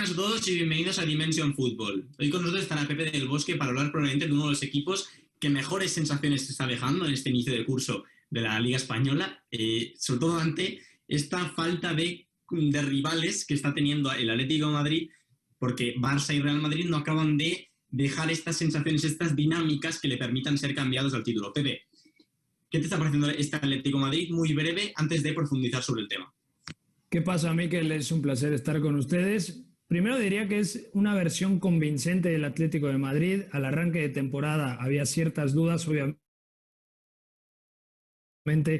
buenas a todos y bienvenidos a Dimension Football. Hoy con nosotros estará Pepe del Bosque para hablar probablemente de uno de los equipos que mejores sensaciones se está dejando en este inicio de curso de la Liga Española, sobre todo ante esta falta de rivales que está teniendo el Atlético de Madrid, porque Barça y Real Madrid no acaban de dejar estas sensaciones, estas dinámicas que le permitan ser cambiados al título. Pepe, ¿qué te está pareciendo este Atlético de Madrid? Muy breve, antes de profundizar sobre el tema. ¿Qué pasa, Mikel? Es un placer estar con ustedes. Primero diría que es una versión convincente del Atlético de Madrid. Al arranque de temporada había ciertas dudas, obviamente,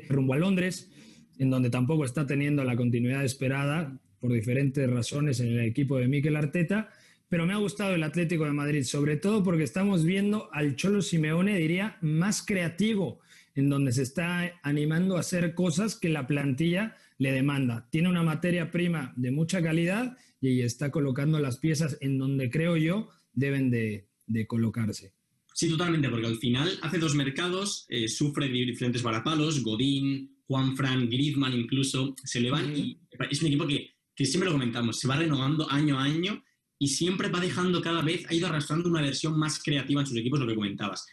rumbo a Londres, en donde tampoco está teniendo la continuidad esperada por diferentes razones en el equipo de Mikel Arteta, pero me ha gustado el Atlético de Madrid, sobre todo porque estamos viendo al Cholo Simeone, diría, más creativo, en donde se está animando a hacer cosas que la plantilla le demanda. Tiene una materia prima de mucha calidad y está colocando las piezas en donde creo yo deben de colocarse. Sí, totalmente, porque al final hace dos mercados, sufre diferentes varapalos, Godín, Juanfran, Griezmann incluso, se le van y es un equipo que siempre lo comentamos, se va renovando año a año y siempre va dejando cada vez, ha ido arrastrando una versión más creativa en sus equipos, lo que comentabas.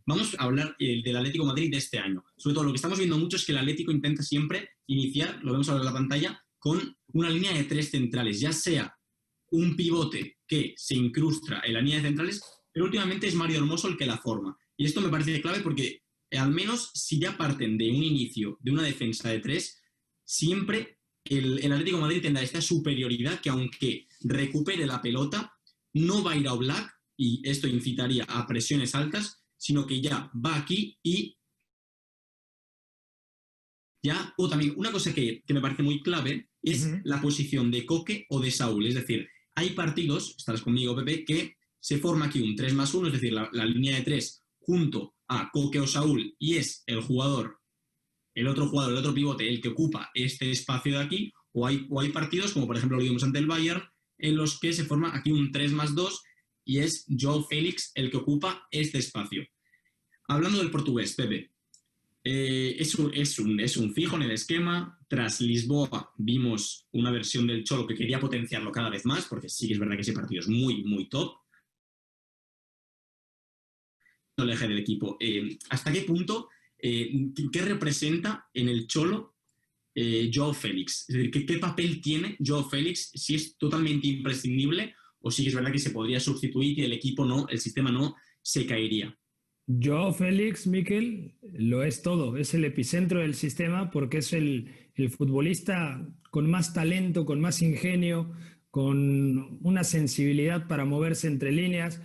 Vamos a hablar del Atlético de Madrid de este año. Sobre todo lo que estamos viendo mucho es que el Atlético intenta siempre iniciar, lo vemos ahora en la pantalla, con una línea de tres centrales, ya sea un pivote que se incrusta en la línea de centrales, pero últimamente es Mario Hermoso el que la forma. Y esto me parece clave porque al menos si ya parten de un inicio, de una defensa de tres, siempre el Atlético de Madrid tendrá esta superioridad que aunque recupere la pelota, no va a ir a Oblak y esto incitaría a presiones altas, sino que ya va aquí y ya, o también una cosa que me parece muy clave es la posición de Coque o de Saúl. Es decir, hay partidos, estarás conmigo, Pepe, que se forma aquí un 3+1, es decir, la línea de 3 junto a Coque o Saúl y es el otro jugador, el otro pivote, el que ocupa este espacio de aquí, o hay partidos, como por ejemplo lo vimos ante el Bayern, en los que se forma aquí un 3+2 y es João Félix el que ocupa este espacio. Hablando del portugués, Pepe, es un fijo en el esquema. Tras Lisboa vimos una versión del Cholo que quería potenciarlo cada vez más, porque sí que es verdad que ese partido es muy, muy top. El eje del equipo. ¿Hasta qué punto, qué representa en el Cholo João Félix? Es decir, ¿qué papel tiene João Félix? Si es totalmente imprescindible o si es verdad que se podría sustituir y el sistema no se caería. Joao Félix, Mikel, lo es todo, es el epicentro del sistema porque es el futbolista con más talento, con más ingenio, con una sensibilidad para moverse entre líneas.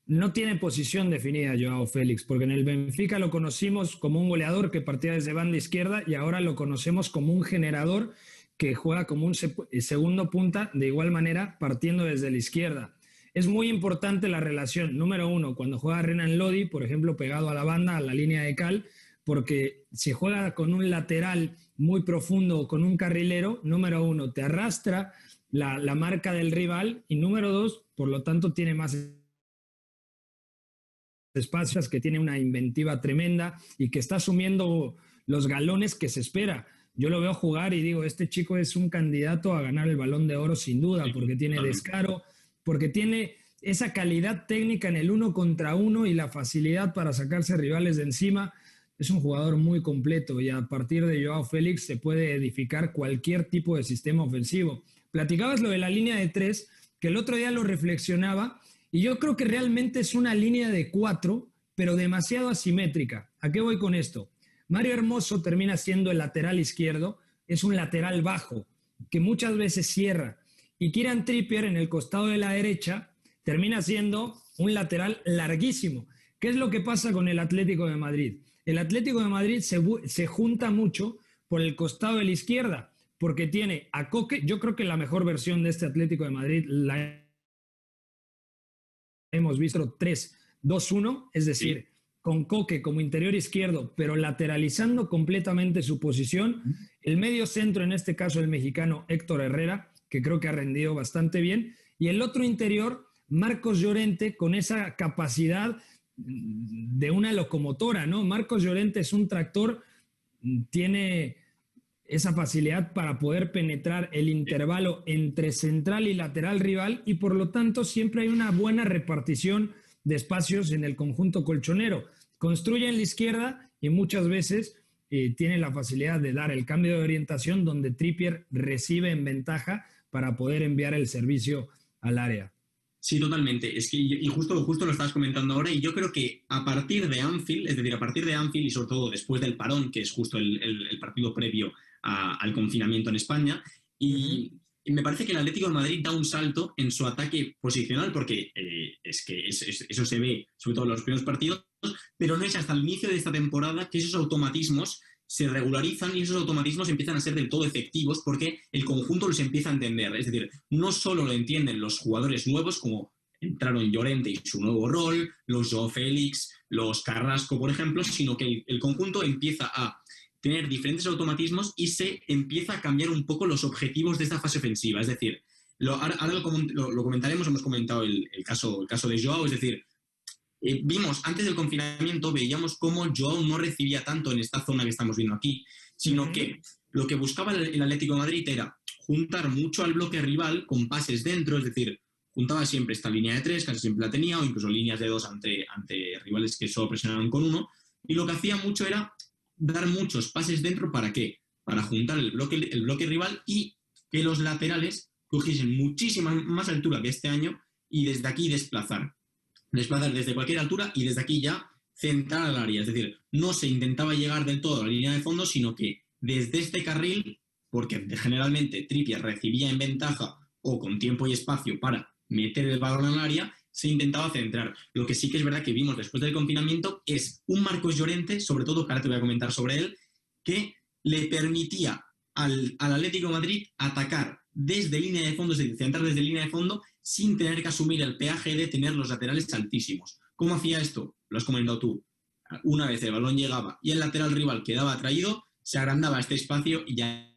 No tiene posición definida Joao Félix, porque en el Benfica lo conocimos como un goleador que partía desde banda izquierda y ahora lo conocemos como un generador que juega como un segundo punta, de igual manera partiendo desde la izquierda. Es muy importante la relación, número uno, cuando juega Renan Lodi, por ejemplo, pegado a la banda, a la línea de cal, porque si juega con un lateral muy profundo o con un carrilero, número uno, te arrastra la marca del rival y número dos, por lo tanto, tiene más espacios, que tiene una inventiva tremenda y que está asumiendo los galones que se espera. Yo lo veo jugar y digo, este chico es un candidato a ganar el Balón de Oro sin duda, porque tiene descaro, porque tiene esa calidad técnica en el 1 contra 1 y la facilidad para sacarse rivales de encima. Es un jugador muy completo y a partir de Joao Félix se puede edificar cualquier tipo de sistema ofensivo. Platicabas lo de la línea de 3, que el otro día lo reflexionaba, y yo creo que realmente es una línea de 4, pero demasiado asimétrica. ¿A qué voy con esto? Mario Hermoso termina siendo el lateral izquierdo, es un lateral bajo, que muchas veces cierra. Y Kieran Trippier en el costado de la derecha termina siendo un lateral larguísimo. ¿Qué es lo que pasa con el Atlético de Madrid? El Atlético de Madrid se junta mucho por el costado de la izquierda, porque tiene a Coque. Yo creo que la mejor versión de este Atlético de Madrid la hemos visto 3-2-1, es decir, con Coque como interior izquierdo, pero lateralizando completamente su posición. El medio centro, en este caso el mexicano Héctor Herrera, que creo que ha rendido bastante bien, y el otro interior, Marcos Llorente, con esa capacidad de una locomotora, ¿no? Marcos Llorente es un tractor, tiene esa facilidad para poder penetrar el intervalo entre central y lateral rival y por lo tanto siempre hay una buena repartición de espacios en el conjunto colchonero. Construye en la izquierda y muchas veces tiene la facilidad de dar el cambio de orientación donde Trippier recibe en ventaja para poder enviar el servicio al área. Sí, totalmente. Es que, y justo lo estabas comentando ahora, y yo creo que a partir de Anfield, es decir, a partir de Anfield y sobre todo después del parón, que es justo el partido previo al confinamiento en España, y me parece que el Atlético de Madrid da un salto en su ataque posicional, porque es que eso se ve sobre todo en los primeros partidos, pero no es hasta el inicio de esta temporada que esos automatismos se regularizan y esos automatismos empiezan a ser del todo efectivos porque el conjunto los empieza a entender. Es decir, no solo lo entienden los jugadores nuevos, como entraron Llorente y su nuevo rol, los Joao Félix, los Carrasco, por ejemplo, sino que el conjunto empieza a tener diferentes automatismos y se empieza a cambiar un poco los objetivos de esta fase ofensiva. Es decir, ahora lo comentaremos, hemos comentado el caso de Joao, es decir, vimos antes del confinamiento, veíamos cómo Joao no recibía tanto en esta zona que estamos viendo aquí, sino que lo que buscaba el Atlético de Madrid era juntar mucho al bloque rival con pases dentro, es decir, juntaba siempre esta línea de 3, casi siempre la tenía, o incluso líneas de 2 ante rivales que solo presionaban con 1, y lo que hacía mucho era dar muchos pases dentro, ¿para qué? Para juntar el bloque rival y que los laterales cogiesen muchísima más altura que este año y desde aquí desplazar desde cualquier altura y desde aquí ya centrar al área. Es decir, no se intentaba llegar del todo a la línea de fondo, sino que desde este carril, porque generalmente Trippier recibía en ventaja o con tiempo y espacio para meter el balón al área, se intentaba centrar. Lo que sí que es verdad que vimos después del confinamiento es un Marcos Llorente, sobre todo, que ahora te voy a comentar sobre él, que le permitía al Atlético de Madrid atacar desde línea de fondo, es decir, centrar desde línea de fondo, sin tener que asumir el peaje de tener los laterales altísimos. ¿Cómo hacía esto? Lo has comentado tú. Una vez el balón llegaba y el lateral rival quedaba atraído, se agrandaba este espacio y ya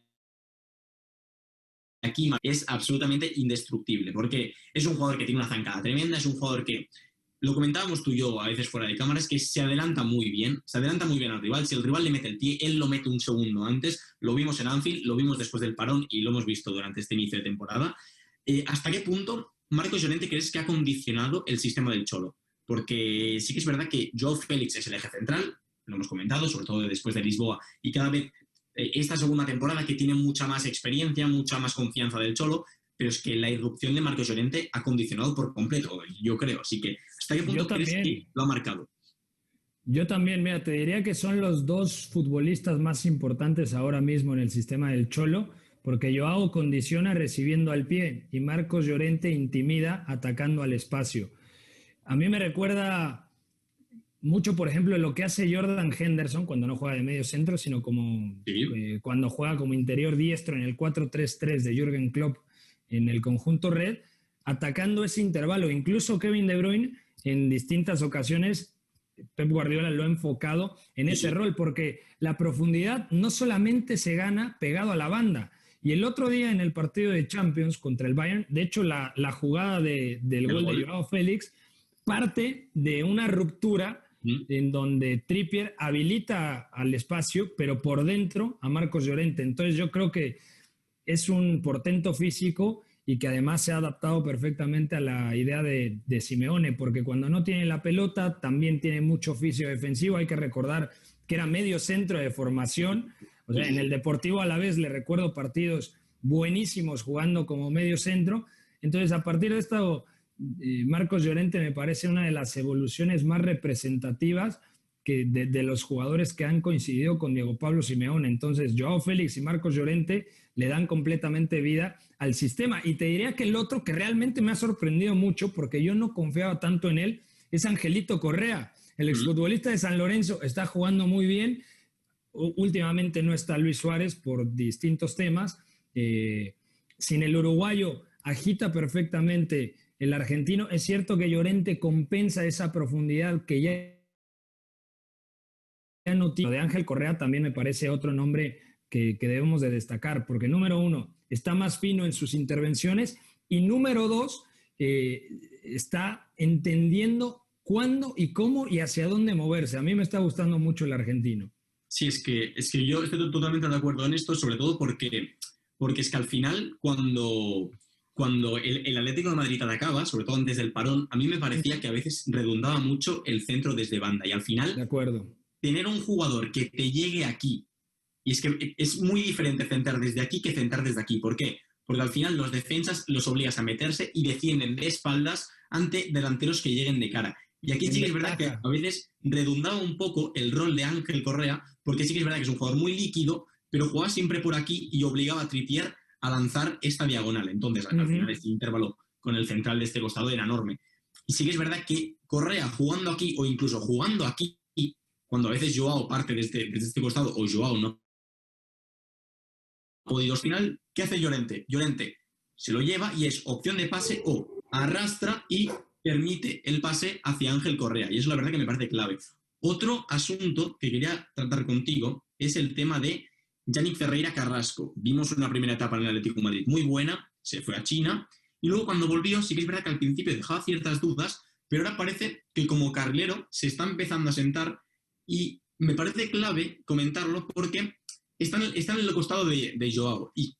aquí es absolutamente indestructible, porque es un jugador que tiene una zancada tremenda, es un jugador que, lo comentábamos tú y yo a veces fuera de cámaras, que se adelanta muy bien al rival. Si el rival le mete el pie, él lo mete un segundo antes. Lo vimos en Anfield, lo vimos después del parón y lo hemos visto durante este inicio de temporada. ¿Hasta qué punto Marcos Llorente crees que ha condicionado el sistema del Cholo? Porque sí que es verdad que Joao Félix es el eje central, lo hemos comentado, sobre todo después de Lisboa, y cada vez esta segunda temporada que tiene mucha más experiencia, mucha más confianza del Cholo, pero es que la irrupción de Marcos Llorente ha condicionado por completo, yo creo. Así que, ¿hasta qué punto crees que lo ha marcado? Yo también, mira, te diría que son los dos futbolistas más importantes ahora mismo en el sistema del Cholo, porque Joao condiciona recibiendo al pie y Marcos Llorente intimida atacando al espacio. A mí me recuerda mucho, por ejemplo, lo que hace Jordan Henderson cuando no juega de medio centro, sino como cuando juega como interior diestro en el 4-3-3 de Jürgen Klopp en el conjunto red, atacando ese intervalo. Incluso Kevin De Bruyne en distintas ocasiones, Pep Guardiola lo ha enfocado en ese rol, porque la profundidad no solamente se gana pegado a la banda. Y el otro día en el partido de Champions contra el Bayern, de hecho la jugada del gol de Joao Félix parte de una ruptura en donde Trippier habilita al espacio, pero por dentro a Marcos Llorente. Entonces yo creo que es un portento físico y que además se ha adaptado perfectamente a la idea de Simeone, porque cuando no tiene la pelota también tiene mucho oficio defensivo. Hay que recordar que era medio centro de formación. O sea, en el Deportivo Alavés le recuerdo partidos buenísimos jugando como medio centro. Entonces, a partir de esto, Marcos Llorente me parece una de las evoluciones más representativas de los jugadores que han coincidido con Diego Pablo Simeone. Entonces, Joao Félix y Marcos Llorente le dan completamente vida al sistema. Y te diría que el otro que realmente me ha sorprendido mucho, porque yo no confiaba tanto en él, es Angelito Correa. El exfutbolista de San Lorenzo está jugando muy bien. Últimamente no está Luis Suárez por distintos temas. Sin el uruguayo agita perfectamente el argentino. Es cierto que Llorente compensa esa profundidad que ya no tiene. Lo de Ángel Correa también me parece otro nombre que debemos de destacar, porque número uno, está más fino en sus intervenciones y número dos, está entendiendo cuándo y cómo y hacia dónde moverse. A mí me está gustando mucho el argentino. Sí, es que yo estoy totalmente de acuerdo en esto, sobre todo porque es que al final, cuando el Atlético de Madrid atacaba, sobre todo antes del parón, a mí me parecía que a veces redundaba mucho el centro desde banda. Y al De final, acuerdo. tener un jugador que te llegue aquí, y es que es muy diferente centrar desde aquí que centrar desde aquí. ¿Por qué? Porque al final los defensas los obligas a meterse y defienden de espaldas ante delanteros que lleguen de cara. Y aquí En sí que es verdad que ventaja. a veces redundaba un poco el rol de Ángel Correa, porque sí que es verdad que es un jugador muy líquido, pero jugaba siempre por aquí y obligaba a Trippier a lanzar esta diagonal. Entonces, al final, este intervalo con el central de este costado era enorme. Y sí que es verdad que Correa jugando aquí o incluso jugando aquí, cuando a veces Joao parte desde este costado o Joao no ha podido, al final, ¿qué hace Llorente? Llorente se lo lleva y es opción de pase o arrastra y permite el pase hacia Ángel Correa. Y eso la verdad que me parece clave. Otro asunto que quería tratar contigo es el tema de Yannick Ferreira Carrasco. Vimos una primera etapa en el Atlético de Madrid muy buena, se fue a China, y luego cuando volvió, sí que es verdad que al principio dejaba ciertas dudas, pero ahora parece que como carrilero se está empezando a sentar y me parece clave comentarlo porque está en el costado de Joao. ¿Y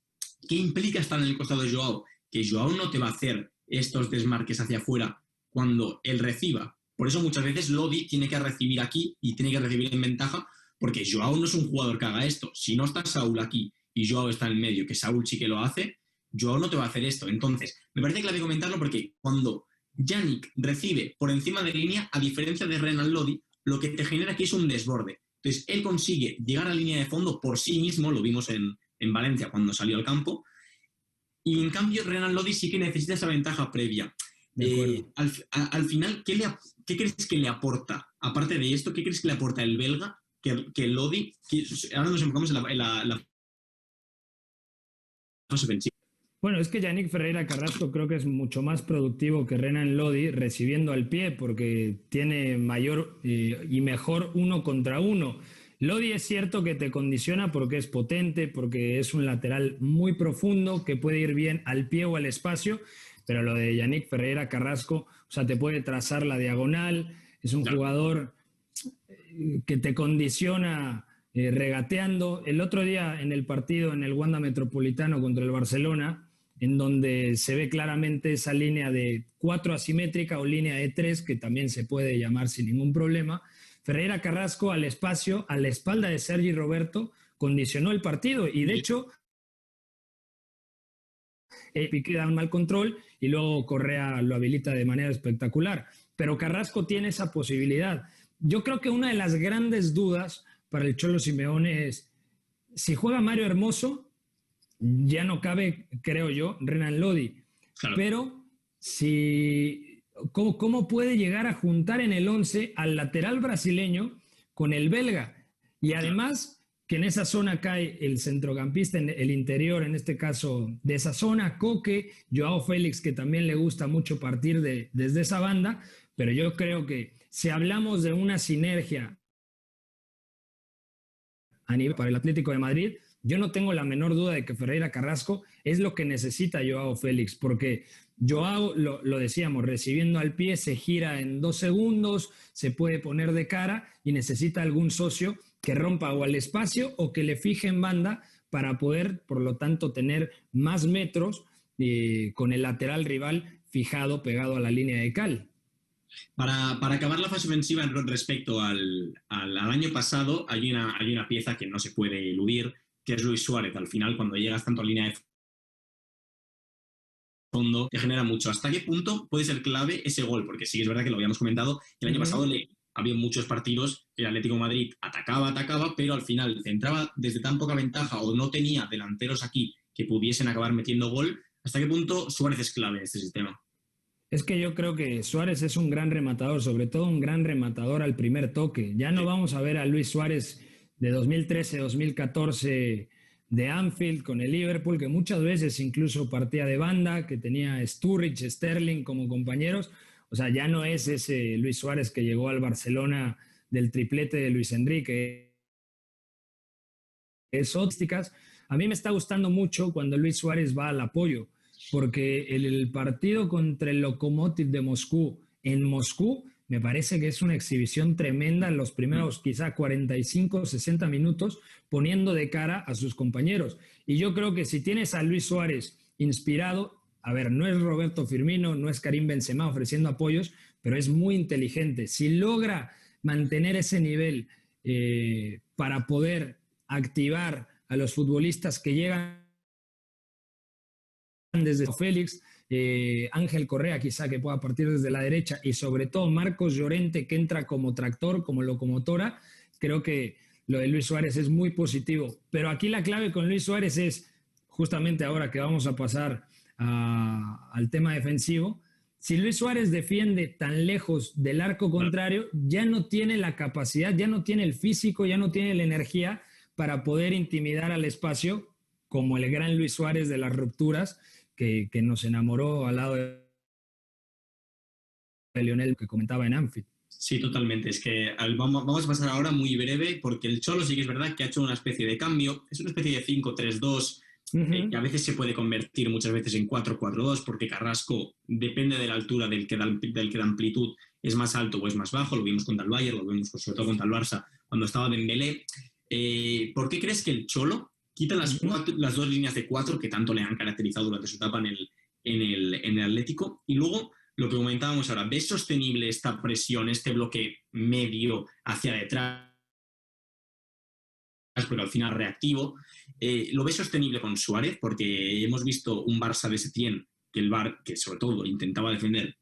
qué implica estar en el costado de Joao? Que Joao no te va a hacer estos desmarques hacia afuera cuando él reciba. Por eso muchas veces Lodi tiene que recibir aquí y tiene que recibir en ventaja, porque Joao no es un jugador que haga esto. Si no está Saúl aquí y Joao está en medio, que Saúl sí que lo hace, Joao no te va a hacer esto. Entonces, me parece clave comentarlo porque cuando Yannick recibe por encima de línea, a diferencia de Renan Lodi, lo que te genera aquí es un desborde. Entonces, él consigue llegar a la línea de fondo por sí mismo, lo vimos en Valencia cuando salió al campo, y en cambio Renan Lodi sí que necesita esa ventaja previa. De acuerdo. Al final, ¿qué crees que le aporta? Aparte de esto, ¿qué crees que le aporta el belga que Lodi? Ahora nos enfocamos en la fase ofensiva. Bueno, es que Yannick Ferreira Carrasco creo que es mucho más productivo que Renan Lodi recibiendo al pie porque tiene mayor y mejor uno contra uno. Lodi es cierto que te condiciona porque es potente, porque es un lateral muy profundo que puede ir bien al pie o al espacio, pero lo de Yannick Ferreira Carrasco, o sea, te puede trazar la diagonal, es un Claro. jugador que te condiciona regateando. El otro día en el partido en el Wanda Metropolitano contra el Barcelona, en donde se ve claramente esa línea de 4 asimétrica o línea de 3, que también se puede llamar sin ningún problema, Ferreira Carrasco al espacio, a la espalda de Sergi Roberto, condicionó el partido y de hecho Piqué da un mal control y luego Correa lo habilita de manera espectacular. Pero Carrasco tiene esa posibilidad. Yo creo que una de las grandes dudas para el Cholo Simeone es si juega Mario Hermoso, ya no cabe, creo yo, Renan Lodi. Claro. Pero si ¿cómo puede llegar a juntar en el 11 al lateral brasileño con el belga? Y Claro. además que en esa zona cae el centrocampista, en el interior, en este caso de esa zona, Coque, Joao Félix, que también le gusta mucho partir desde esa banda, pero yo creo que si hablamos de una sinergia a nivel para el Atlético de Madrid, yo no tengo la menor duda de que Ferreira Carrasco es lo que necesita Joao Félix, porque Joao, lo decíamos, recibiendo al pie se gira en 2 segundos, se puede poner de cara y necesita algún socio que rompa o al espacio o que le fije en banda para poder, por lo tanto, tener más metros con el lateral rival fijado, pegado a la línea de cal. Para acabar la fase ofensiva respecto al año pasado, hay una pieza que no se puede eludir, que es Luis Suárez. Al final, cuando llegas tanto a línea de fondo, te genera mucho. ¿Hasta qué punto puede ser clave ese gol? Porque sí es verdad que lo habíamos comentado, que el año pasado había muchos partidos que el Atlético de Madrid atacaba, pero al final entraba desde tan poca ventaja o no tenía delanteros aquí que pudiesen acabar metiendo gol. ¿Hasta qué punto Suárez es clave en este sistema? Es que yo creo que Suárez es un gran rematador, sobre todo un gran rematador al primer toque. Ya no Sí. vamos a ver a Luis Suárez de 2013-2014 de Anfield con el Liverpool, que muchas veces incluso partía de banda, que tenía Sturridge, Sterling como compañeros. O sea, ya no es ese Luis Suárez que llegó al Barcelona del triplete de Luis Enrique. Es ópticas. A mí me está gustando mucho cuando Luis Suárez va al apoyo, porque el partido contra el Lokomotiv de Moscú en Moscú me parece que es una exhibición tremenda en los primeros quizá 45, 60 minutos, poniendo de cara a sus compañeros. Y yo creo que si tienes a Luis Suárez inspirado, a ver, no es Roberto Firmino, no es Karim Benzema ofreciendo apoyos, pero es muy inteligente. Si logra mantener ese nivel para poder activar a los futbolistas que llegan desde Félix, Ángel Correa quizá que pueda partir desde la derecha y sobre todo Marcos Llorente que entra como tractor, como locomotora, creo que lo de Luis Suárez es muy positivo. Pero aquí la clave con Luis Suárez es, justamente ahora que vamos a pasar al tema defensivo, si Luis Suárez defiende tan lejos del arco contrario, ya no tiene la capacidad, ya no tiene el físico, ya no tiene la energía para poder intimidar al espacio como el gran Luis Suárez de las rupturas que nos enamoró al lado de Lionel que comentaba en Anfield. Sí, totalmente. Es que vamos a pasar ahora muy breve porque el Cholo sí que es verdad que ha hecho una especie de cambio. Es una especie de 5-3-2 que a veces se puede convertir muchas veces en 4-4-2 porque Carrasco depende de la altura del que da amplitud, es más alto o es más bajo. Lo vimos contra el Bayern, lo vimos sobre todo contra el Barça cuando estaba Dembélé. ¿Por qué crees que el Cholo quita las dos líneas de 4 que tanto le han caracterizado durante su etapa en el Atlético? Y luego, lo que comentábamos ahora, ¿ves sostenible esta presión, este bloque medio hacia detrás? Porque al final reactivo. ¿Lo ves sostenible con Suárez? Porque hemos visto un Barça de Setién que sobre todo intentaba defender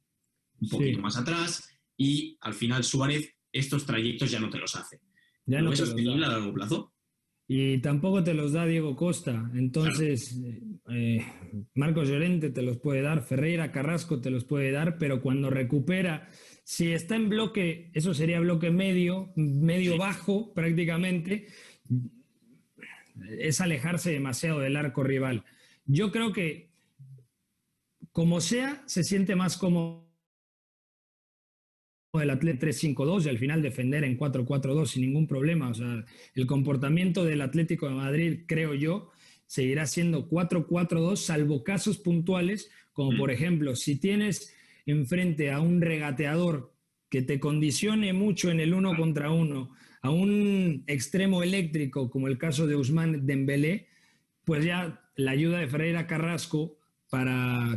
un poquito más atrás y al final Suárez estos trayectos ya no te los hace. ¿Lo ves sostenible a largo plazo? Y tampoco te los da Diego Costa. Entonces, Marcos Llorente te los puede dar, Ferreira, Carrasco te los puede dar, pero cuando recupera, si está en bloque, eso sería bloque medio bajo prácticamente, es alejarse demasiado del arco rival. Yo creo que, como sea, se siente más cómodo del Atleti 3-5-2 y al final defender en 4-4-2 sin ningún problema. O sea, el comportamiento del Atlético de Madrid, creo yo, seguirá siendo 4-4-2, salvo casos puntuales, como por ejemplo, si tienes enfrente a un regateador que te condicione mucho en el 1 contra 1, a un extremo eléctrico, como el caso de Ousmane Dembélé, pues ya la ayuda de Ferreira Carrasco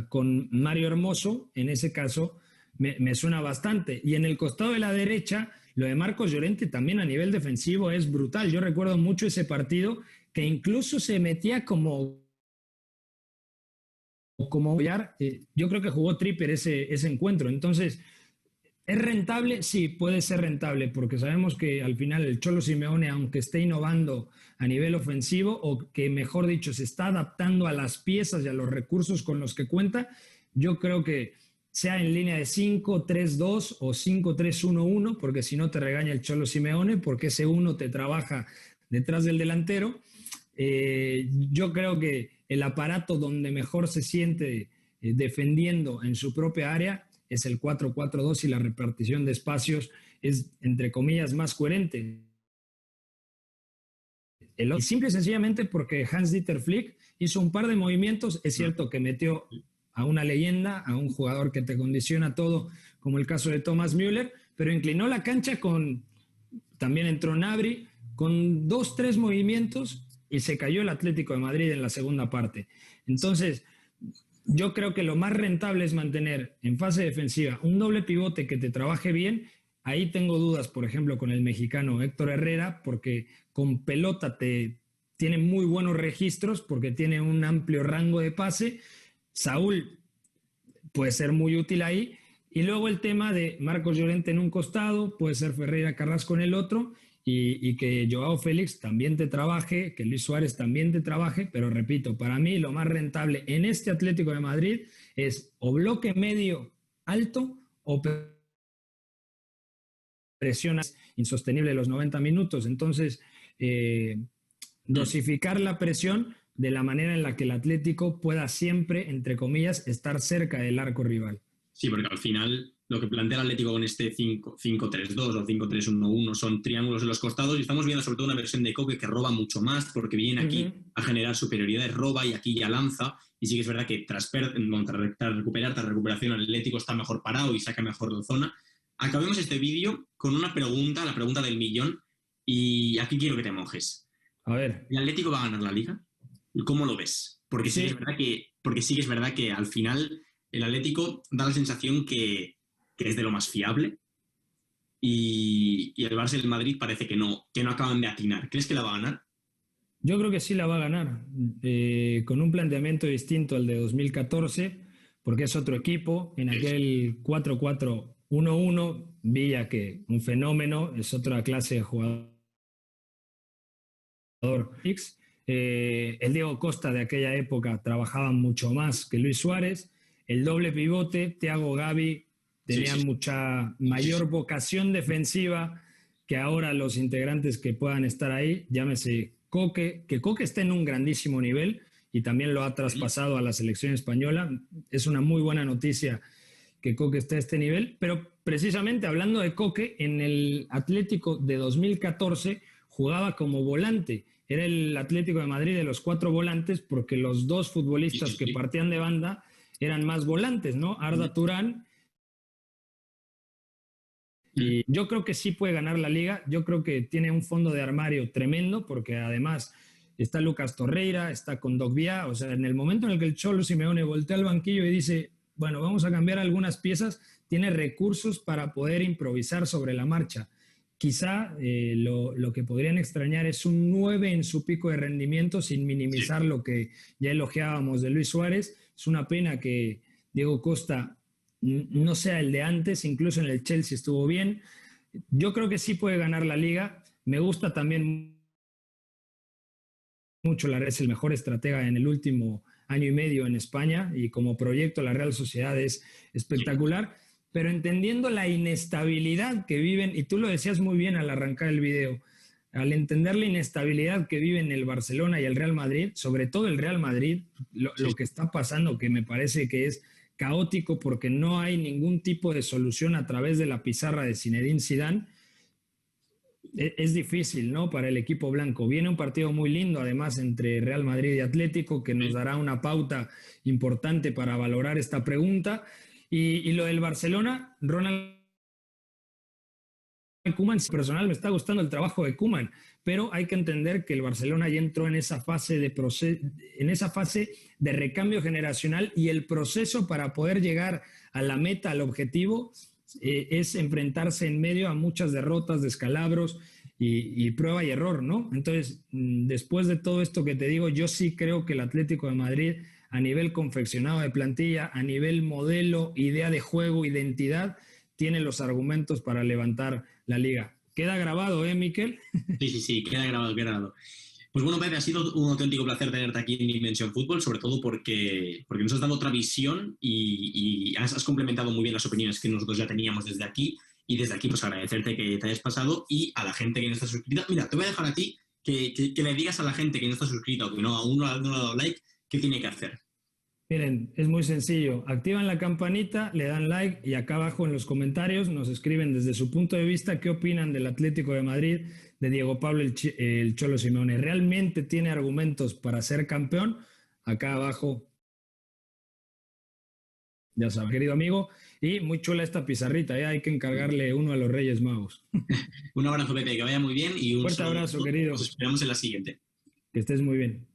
con Mario Hermoso, en ese caso, me suena bastante. Y en el costado de la derecha, lo de Marcos Llorente también a nivel defensivo es brutal. Yo recuerdo mucho ese partido que incluso se metía como yo creo que jugó Tripper ese encuentro. Entonces, ¿es rentable? Sí, puede ser rentable, porque sabemos que al final el Cholo Simeone, aunque esté innovando a nivel ofensivo, o que mejor dicho, se está adaptando a las piezas y a los recursos con los que cuenta, yo creo que sea en línea de 5-3-2 o 5-3-1-1, porque si no te regaña el Cholo Simeone, porque ese uno te trabaja detrás del delantero. Yo creo que el aparato donde mejor se siente defendiendo en su propia área es el 4-4-2 y la repartición de espacios es, entre comillas, más coherente. Y simple y sencillamente porque Hans-Dieter Flick hizo un par de movimientos, es cierto que metió a una leyenda, a un jugador que te condiciona todo, como el caso de Thomas Müller, pero inclinó la cancha también entró Gnabry, con 2-3 movimientos y se cayó el Atlético de Madrid en la segunda parte. Entonces, yo creo que lo más rentable es mantener en fase defensiva un doble pivote que te trabaje bien. Ahí tengo dudas, por ejemplo, con el mexicano Héctor Herrera, porque con pelota tiene muy buenos registros, porque tiene un amplio rango de pase. Saúl puede ser muy útil ahí. Y luego el tema de Marcos Llorente en un costado, puede ser Ferreira Carrasco en el otro, y que Joao Félix también te trabaje, que Luis Suárez también te trabaje, pero repito, para mí lo más rentable en este Atlético de Madrid es o bloque medio alto o presión insostenible los 90 minutos. Entonces, dosificar la presión de la manera en la que el Atlético pueda siempre, entre comillas, estar cerca del arco rival. Sí, porque al final lo que plantea el Atlético con este 5-3-2 o 5-3-1-1 son triángulos en los costados y estamos viendo sobre todo una versión de Koke que roba mucho más porque viene aquí a generar superioridades, roba y aquí ya lanza. Y sí que es verdad que tras recuperación el Atlético está mejor parado y saca mejor de zona. acabemos este vídeo con una pregunta, la pregunta del millón, y aquí quiero que te mojes. A ver. ¿El Atlético va a ganar la Liga? ¿Cómo lo ves? Porque sí, que es verdad que al final el Atlético da la sensación que es de lo más fiable y el Barça y el Madrid parece que no acaban de atinar. ¿Crees que la va a ganar? Yo creo que sí la va a ganar, con un planteamiento distinto al de 2014, porque es otro equipo. En aquel 4-4-1-1, Villa, que un fenómeno, es otra clase de jugador X. El Diego Costa de aquella época trabajaba mucho más que Luis Suárez. El doble pivote, Thiago, Gavi, tenían mucha mayor vocación defensiva que ahora los integrantes que puedan estar ahí, llámese Coque, que Coque está en un grandísimo nivel y también lo ha traspasado a la selección española. Es una muy buena noticia que Coque esté a este nivel, pero precisamente hablando de Coque, en el Atlético de 2014 jugaba como volante. Era el Atlético de Madrid de los 4 volantes porque los 2 futbolistas que partían de banda eran más volantes, ¿no? Arda Turán. Y yo creo que sí puede ganar la Liga. Yo creo que tiene un fondo de armario tremendo porque además está Lucas Torreira, está Kondogbia. O sea, en el momento en el que el Cholo Simeone voltea al banquillo y dice, bueno, vamos a cambiar algunas piezas, tiene recursos para poder improvisar sobre la marcha. Quizá lo que podrían extrañar es un 9 en su pico de rendimiento, sin minimizar lo que ya elogiábamos de Luis Suárez. Es una pena que Diego Costa no sea el de antes, incluso en el Chelsea estuvo bien. Yo creo que sí puede ganar la Liga. Me gusta también mucho, es el mejor estratega en el último año y medio en España y como proyecto la Real Sociedad es espectacular, pero entendiendo la inestabilidad que viven, y tú lo decías muy bien al arrancar el video, al entender la inestabilidad que viven el Barcelona y el Real Madrid, sobre todo el Real Madrid, lo que está pasando, que me parece que es caótico porque no hay ningún tipo de solución a través de la pizarra de Zinedine Zidane, es difícil, ¿no? Para el equipo blanco. Viene un partido muy lindo, además, entre Real Madrid y Atlético, que nos dará una pauta importante para valorar esta pregunta. Y lo del Barcelona, Ronald Koeman, personal, me está gustando el trabajo de Koeman, pero hay que entender que el Barcelona ya entró en esa fase de recambio generacional y el proceso para poder llegar a la meta, al objetivo, es enfrentarse en medio a muchas derrotas, descalabros y prueba y error, ¿no? Entonces, después de todo esto que te digo, yo sí creo que el Atlético de Madrid, a nivel confeccionado de plantilla, a nivel modelo, idea de juego, identidad, tiene los argumentos para levantar la Liga. Queda grabado, Miquel? Sí, queda grabado. Pues bueno, Pepe, ha sido un auténtico placer tenerte aquí en Dimensión Fútbol, sobre todo porque nos has dado otra visión y has complementado muy bien las opiniones que nosotros ya teníamos desde aquí. Y desde aquí, pues agradecerte que te hayas pasado y a la gente que no está suscrita. Mira, te voy a dejar a ti que le digas a la gente que no está suscrita o que aún no ha dado like, qué tiene que hacer. Miren, es muy sencillo. Activan la campanita, le dan like y acá abajo en los comentarios nos escriben desde su punto de vista qué opinan del Atlético de Madrid, de Diego Pablo el Cholo Simeone. ¿Realmente tiene argumentos para ser campeón? Acá abajo, ya saben, querido amigo. Y muy chula esta pizarrita, hay que encargarle uno a los Reyes Magos. Un abrazo, Pepe, que vaya muy bien y un fuerte abrazo, querido. Nos esperamos en la siguiente. Que estés muy bien.